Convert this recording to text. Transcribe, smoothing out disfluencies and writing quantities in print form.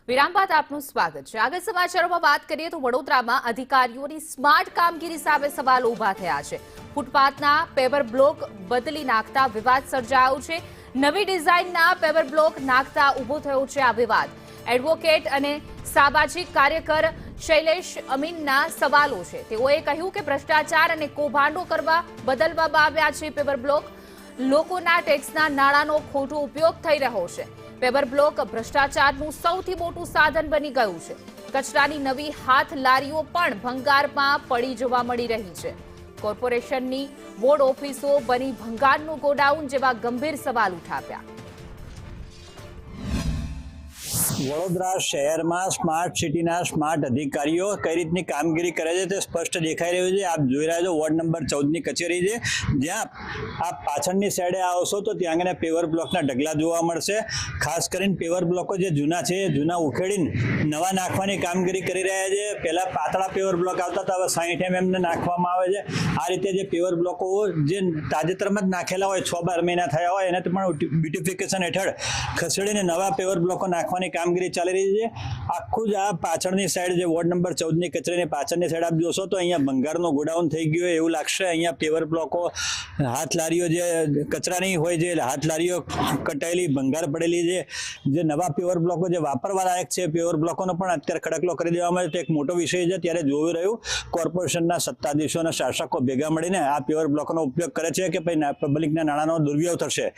વિરામ બાદ આપનું સ્વાગત છે। આગળ સમાચારોમાં વાત કરીએ તો વડોદરામાં અધિકારીઓની સ્માર્ટ કામગીરી સામે સવાલ ઊભા થયા છે। ફૂટપાથના પેવર બ્લોક બદલી નાખતા વિવાદ સર્જાયો છે। નવી ડિઝાઇનના પેવર બ્લોક નાખતા ઊભો થયો છે આ વિવાદ। એડવોકેટ અને સામાજિક કાર્યકર શૈલેષ અમીનના સવાલો છે। તેઓએ કહ્યું કે ભ્રષ્ટાચાર અને કૌભાંડો કરવા બદલવામાં આવ્યા છે પેવર બ્લોક। લોકોના ટેક્સના નાણાંનો ખોટો ઉપયોગ થઈ રહ્યો છે। પેવર બ્લોક ભ્રષ્ટાચારનું સૌથી મોટું સાધન બની ગયું છે। કચરાની નવી હાથ લારીઓ પણ ભંગારમાં પડી જોવા મળી રહી છે। કોર્પોરેશનની બોર્ડ ઓફિસો બની ભંગારનું ગોડાઉન જેવા ગંભીર સવાલ ઉઠાવ્યા। વડોદરા શહેરમાં સ્માર્ટ સિટીના સ્માર્ટ અધિકારીઓ કઈ રીતની કામગીરી કરે છે તે સ્પષ્ટ દેખાઈ રહ્યું છે। આપ જોઈ રહ્યા છો વોર્ડ નંબર 14ની કચેરી છે, જ્યાં આપ પાછળની સાઈડે આવશો તો ત્યાં આગળ પેવર બ્લોકના ઢગલા જોવા મળશે। ખાસ કરીને પેવર બ્લોકો જે જૂના છે એ જૂના ઉખેડીને નવા નાખવાની કામગીરી કરી રહ્યા છે। પહેલા પાતળા પેવર બ્લોક આવતા હતા, હવે 60 mm ને નાખવામાં આવે છે। આ રીતે જે પેવર બ્લોકો જે તાજેતરમાં જ નાખેલા હોય 6-12 મહિના થયા હોય એને પણ બ્યુટિફિકેશન હેઠળ ખસેડીને નવા પેવર બ્લોકો નાખવાની કામગીરી ચાલી રહી છે। આખું જ આ પાછળની સાઈડ જે વોર્ડ નંબર 14ની કચેરીની પાછળની સાઈડ આપ જોશો તો અહીંયા ભંગારનો ગોડાઉન થઈ ગયો એવું લાગશે। અહીંયા પેવર બ્લોકો હાથ લારીઓ જે કચરાની હોય છે, હાથ લારીઓ કટાયેલી ભંગાર પડેલી છે। જે નવા પેવર બ્લોકો જે વાપરવા લાયક છે પેવર બ્લોકોનો પણ અત્યારે ખડકલો કરી દેવામાં આવે છે। એક મોટો વિષય છે। ત્યારે જોઈ રહ્યું કોર્પોરેશનના સત્તાધીશો અને શાસકો ભેગા મળીને આ પેવર બ્લોકોનો ઉપયોગ કરે છે કે ભાઈ પબ્લિકના નાણાંનો દુર્વ્યય થશે।